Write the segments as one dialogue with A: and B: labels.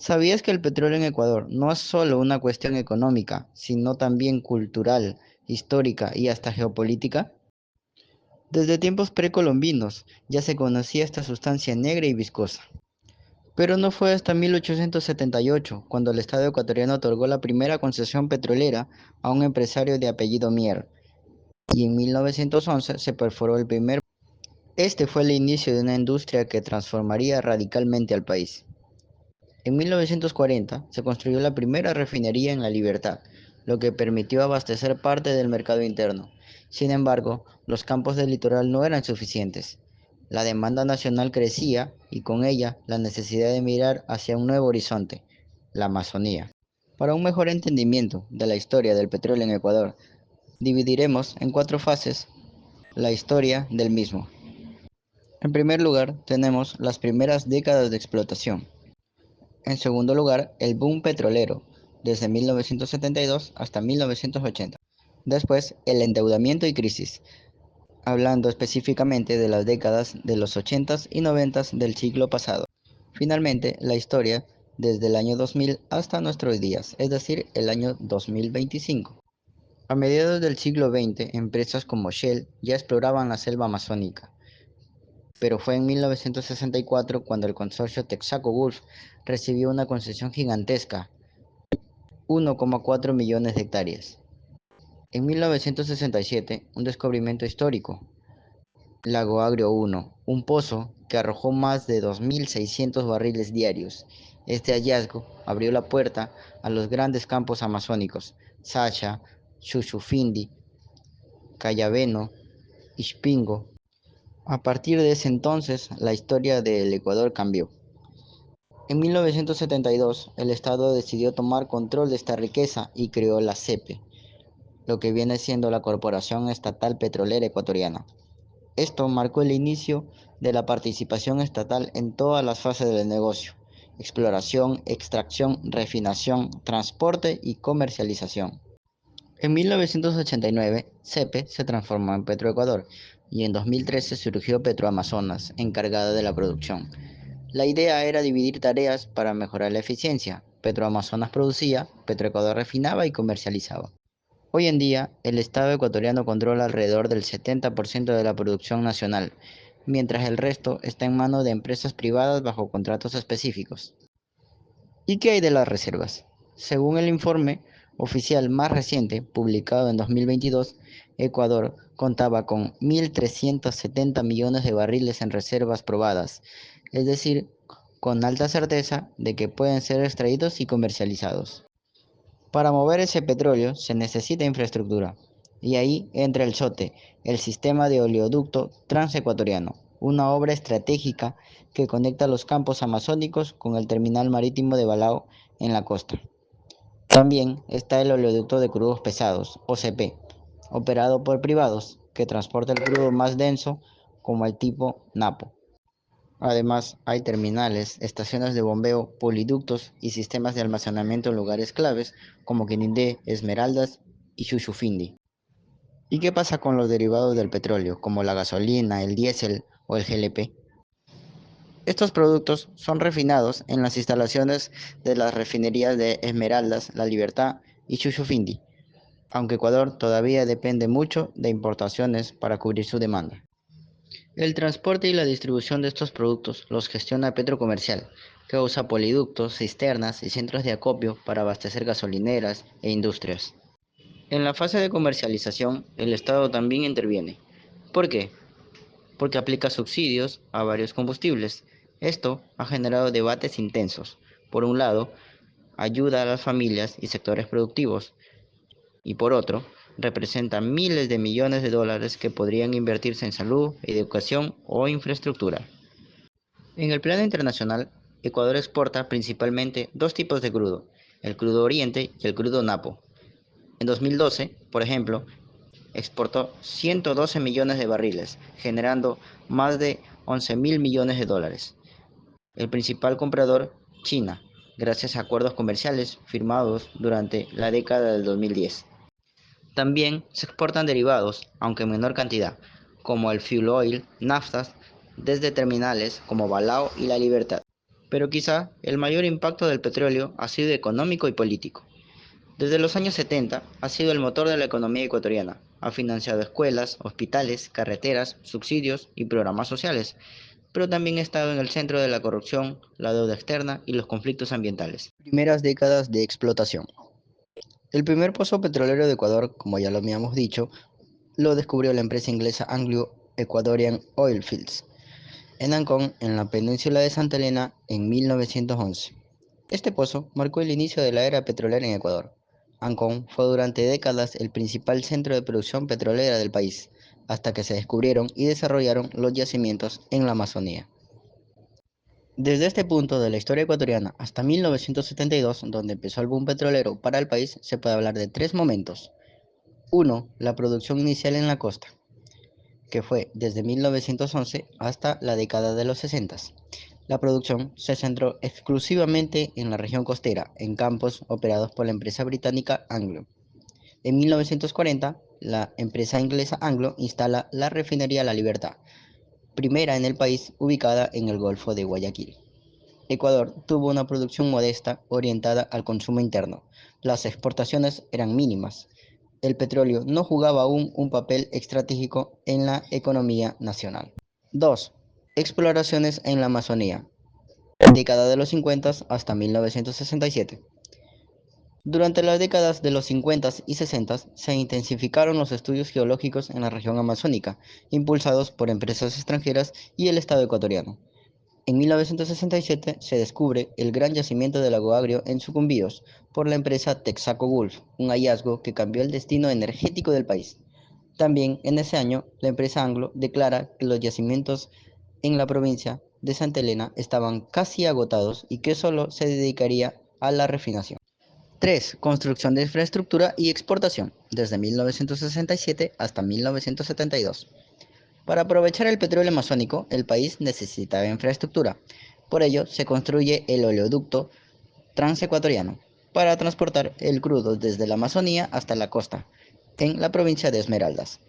A: ¿Sabías que el petróleo en Ecuador no es solo una cuestión económica, sino también cultural, histórica y hasta geopolítica? Desde tiempos precolombinos ya se conocía esta sustancia negra y viscosa. Pero no fue hasta 1878 cuando el Estado ecuatoriano otorgó la primera concesión petrolera a un empresario de apellido Mier, y en 1911 se perforó el primer. Este fue el inicio de una industria que transformaría radicalmente al país. En 1940 se construyó la primera refinería en La Libertad, lo que permitió abastecer parte del mercado interno. Sin embargo, los campos del litoral no eran suficientes. La demanda nacional crecía y con ella la necesidad de mirar hacia un nuevo horizonte, la Amazonía. Para un mejor entendimiento de la historia del petróleo en Ecuador, dividiremos en cuatro fases la historia del mismo. En primer lugar, tenemos las primeras décadas de explotación. En segundo lugar, el boom petrolero, desde 1972 hasta 1980. Después, el endeudamiento y crisis, hablando específicamente de las décadas de los 80s y 90s del siglo pasado. Finalmente, la historia desde el año 2000 hasta nuestros días, es decir, el año 2025. A mediados del siglo XX, empresas como Shell ya exploraban la selva amazónica, pero fue en 1964 cuando el consorcio Texaco Gulf recibió una concesión gigantesca, 1,4 millones de hectáreas. En 1967, un descubrimiento histórico, Lago Agrio 1, un pozo que arrojó más de 2.600 barriles diarios. Este hallazgo abrió la puerta a los grandes campos amazónicos, Sacha, Chuchufindi, Cayabeno, Ispingo. A partir de ese entonces, la historia del Ecuador cambió. En 1972, el Estado decidió tomar control de esta riqueza y creó la CEPE, lo que viene siendo la Corporación Estatal Petrolera Ecuatoriana. Esto marcó el inicio de la participación estatal en todas las fases del negocio: exploración, extracción, refinación, transporte y comercialización. En 1989, CEPE se transformó en Petroecuador y en 2013 surgió Petroamazonas, encargada de la producción. La idea era dividir tareas para mejorar la eficiencia. Petroamazonas producía, Petroecuador refinaba y comercializaba. Hoy en día, el Estado ecuatoriano controla alrededor del 70% de la producción nacional, mientras el resto está en manos de empresas privadas bajo contratos específicos. ¿Y qué hay de las reservas? Según el informe oficial más reciente, publicado en 2022, Ecuador contaba con 1.370 millones de barriles en reservas probadas, es decir, con alta certeza de que pueden ser extraídos y comercializados. Para mover ese petróleo se necesita infraestructura, y ahí entra el SOTE, el Sistema de Oleoducto Transecuatoriano, una obra estratégica que conecta los campos amazónicos con el terminal marítimo de Balao en la costa. También está el Oleoducto de Crudos Pesados, OCP, operado por privados, que transporta el crudo más denso como el tipo Napo. Además, hay terminales, estaciones de bombeo, poliductos y sistemas de almacenamiento en lugares claves como Quinindé, Esmeraldas y Chuchufindi. ¿Y qué pasa con los derivados del petróleo, como la gasolina, el diésel o el GLP? Estos productos son refinados en las instalaciones de las refinerías de Esmeraldas, La Libertad y Chuchufindi, aunque Ecuador todavía depende mucho de importaciones para cubrir su demanda. El transporte y la distribución de estos productos los gestiona Petrocomercial, que usa poliductos, cisternas y centros de acopio para abastecer gasolineras e industrias. En la fase de comercialización, el Estado también interviene. ¿Por qué? Porque aplica subsidios a varios combustibles. Esto ha generado debates intensos. Por un lado, ayuda a las familias y sectores productivos, y por otro, representa miles de millones de dólares que podrían invertirse en salud, educación o infraestructura. En el plano internacional, Ecuador exporta principalmente dos tipos de crudo: el crudo Oriente y el crudo Napo. En 2012, por ejemplo, exportó 112 millones de barriles, generando más de 11 mil millones de dólares. El principal comprador, China, gracias a acuerdos comerciales firmados durante la década del 2010. También se exportan derivados, aunque en menor cantidad, como el fuel oil, naftas, desde terminales como Balao y La Libertad. pero quizá el mayor impacto del petróleo ha sido económico y político. Desde los años 70 ha sido el motor de la economía ecuatoriana. Ha financiado escuelas, hospitales, carreteras, subsidios y programas sociales, pero también ha estado en el centro de la corrupción, la deuda externa y los conflictos ambientales. Primeras décadas de explotación. El primer pozo petrolero de Ecuador, como ya lo habíamos dicho, lo descubrió la empresa inglesa Anglo Ecuadorian Oil Fields en Ancón, en la península de Santa Elena, en 1911. Este pozo marcó el inicio de la era petrolera en Ecuador. Ancón fue durante décadas el principal centro de producción petrolera del país, hasta que se descubrieron y desarrollaron los yacimientos en la Amazonía. Desde este punto de la historia ecuatoriana hasta 1972, donde empezó el boom petrolero para el país, se puede hablar de tres momentos. Uno, la producción inicial en la costa, que fue desde 1911 hasta la década de los 60. La producción se centró exclusivamente en la región costera, en campos operados por la empresa británica Anglo. En 1940, la empresa inglesa Anglo instala la refinería La Libertad, primera en el país ubicada en el Golfo de Guayaquil. Ecuador tuvo una producción modesta orientada al consumo interno. Las exportaciones eran mínimas. El petróleo no jugaba aún un papel estratégico en la economía nacional. 2. Exploraciones en la Amazonía. Década de los 50 hasta 1967. Durante las décadas de los 50 y 60 se intensificaron los estudios geológicos en la región amazónica, impulsados por empresas extranjeras y el Estado ecuatoriano. En 1967 se descubre el gran yacimiento de Lago Agrio en Sucumbíos por la empresa Texaco Gulf, un hallazgo que cambió el destino energético del país. También en ese año, la empresa Anglo declara que los yacimientos en la provincia de Santa Elena estaban casi agotados y que solo se dedicaría a la refinación. 3. Construcción de infraestructura y exportación, desde 1967 hasta 1972. Para aprovechar el petróleo amazónico, el país necesitaba infraestructura. Por ello, se construye el oleoducto transecuatoriano para transportar el crudo desde la Amazonía hasta la costa, en la provincia de Esmeraldas.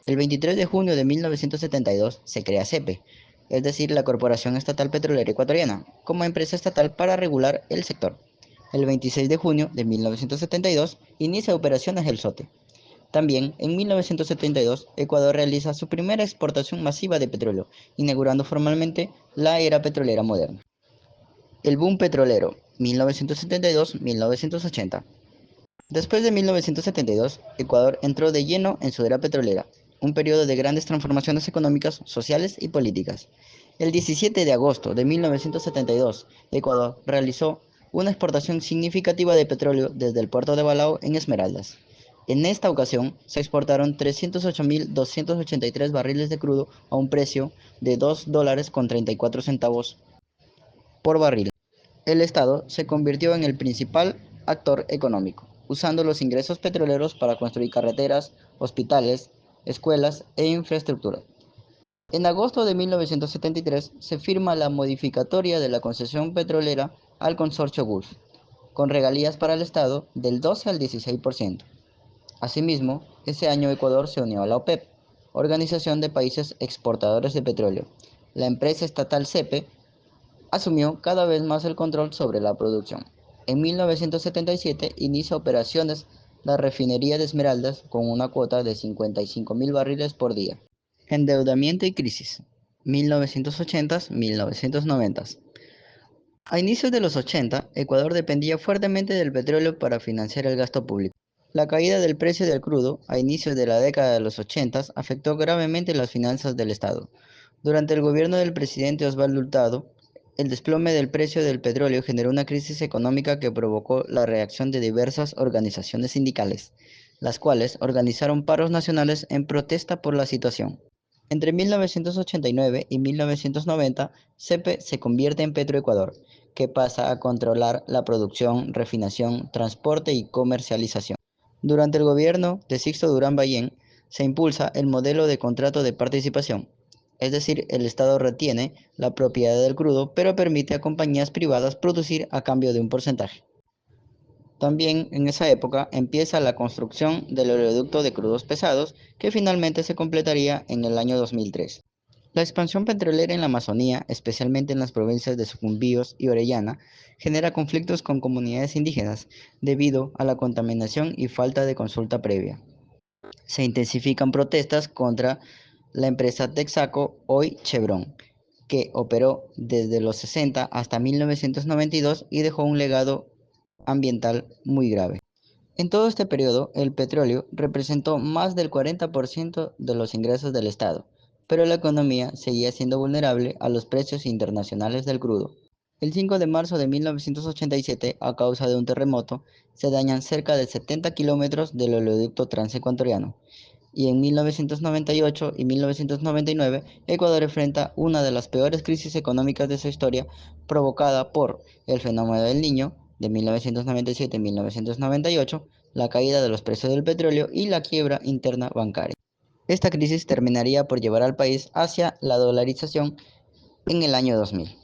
A: El 23 de junio de 1972 se crea CEPE, es decir, la Corporación Estatal Petrolera Ecuatoriana, como empresa estatal para regular el sector. El 26 de junio de 1972 inicia operaciones El Sote. También, en 1972, Ecuador realiza su primera exportación masiva de petróleo, inaugurando formalmente la era petrolera moderna. El boom petrolero, 1972-1980. Después de 1972, Ecuador entró de lleno en su era petrolera, un periodo de grandes transformaciones económicas, sociales y políticas. El 17 de agosto de 1972, Ecuador realizó una exportación significativa de petróleo desde el puerto de Balao en Esmeraldas. En esta ocasión, se exportaron 308.283 barriles de crudo a un precio de $2.34 por barril. El Estado se convirtió en el principal actor económico, usando los ingresos petroleros para construir carreteras, hospitales, escuelas e infraestructura. En agosto de 1973 se firma la modificatoria de la concesión petrolera al consorcio Gulf, con regalías para el Estado del 12 al 16%. Asimismo, ese año Ecuador se unió a la OPEP, Organización de Países Exportadores de Petróleo. La empresa estatal CEPE asumió cada vez más el control sobre la producción. En 1977 inicia operaciones la refinería de Esmeraldas con una cuota de 55.000 barriles por día. Endeudamiento y crisis. 1980-1990. A inicios de los 80, Ecuador dependía fuertemente del petróleo para financiar el gasto público. La caída del precio del crudo a inicios de la década de los 80 afectó gravemente las finanzas del Estado. Durante el gobierno del presidente Osvaldo Hurtado, el desplome del precio del petróleo generó una crisis económica que provocó la reacción de diversas organizaciones sindicales, las cuales organizaron paros nacionales en protesta por la situación. Entre 1989 y 1990, CEPE se convierte en Petroecuador, que pasa a controlar la producción, refinación, transporte y comercialización. Durante el gobierno de Sixto Durán Ballén, se impulsa el modelo de contrato de participación, es decir, el Estado retiene la propiedad del crudo, pero permite a compañías privadas producir a cambio de un porcentaje. También en esa época empieza la construcción del oleoducto de crudos pesados, que finalmente se completaría en el año 2003. La expansión petrolera en la Amazonía, especialmente en las provincias de Sucumbíos y Orellana, genera conflictos con comunidades indígenas debido a la contaminación y falta de consulta previa. Se intensifican protestas contra la empresa Texaco, hoy Chevron, que operó desde los 60 hasta 1992 y dejó un legado ambiental muy grave. En todo este periodo, el petróleo representó más del 40% de los ingresos del Estado, pero la economía seguía siendo vulnerable a los precios internacionales del crudo. El 5 de marzo de 1987, a causa de un terremoto, se dañan cerca de 70 kilómetros del oleoducto transecuatoriano, y en 1998 y 1999 Ecuador enfrenta una de las peores crisis económicas de su historia, provocada por el fenómeno del Niño de 1997-1998, la caída de los precios del petróleo y la quiebra interna bancaria. Esta crisis terminaría por llevar al país hacia la dolarización en el año 2000.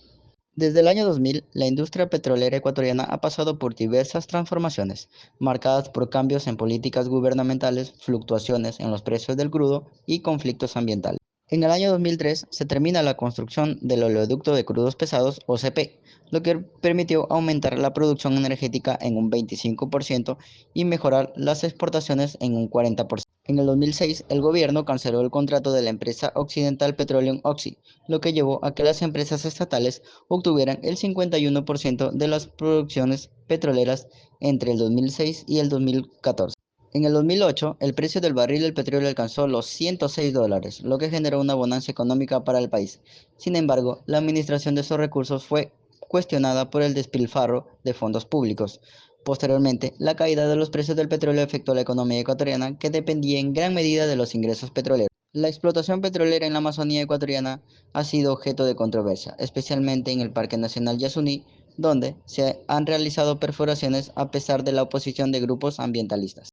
A: Desde el año 2000, la industria petrolera ecuatoriana ha pasado por diversas transformaciones, marcadas por cambios en políticas gubernamentales, fluctuaciones en los precios del crudo y conflictos ambientales. En el año 2003 se termina la construcción del oleoducto de crudos pesados, OCP, lo que permitió aumentar la producción energética en un 25% y mejorar las exportaciones en un 40%. En el 2006, el gobierno canceló el contrato de la empresa Occidental Petroleum Oxy, lo que llevó a que las empresas estatales obtuvieran el 51% de las producciones petroleras entre el 2006 y el 2014. En el 2008, el precio del barril del petróleo alcanzó los $106, lo que generó una bonanza económica para el país. Sin embargo, la administración de esos recursos fue cuestionada por el despilfarro de fondos públicos. Posteriormente, la caída de los precios del petróleo afectó la economía ecuatoriana, que dependía en gran medida de los ingresos petroleros. La explotación petrolera en la Amazonía ecuatoriana ha sido objeto de controversia, especialmente en el Parque Nacional Yasuní, donde se han realizado perforaciones a pesar de la oposición de grupos ambientalistas.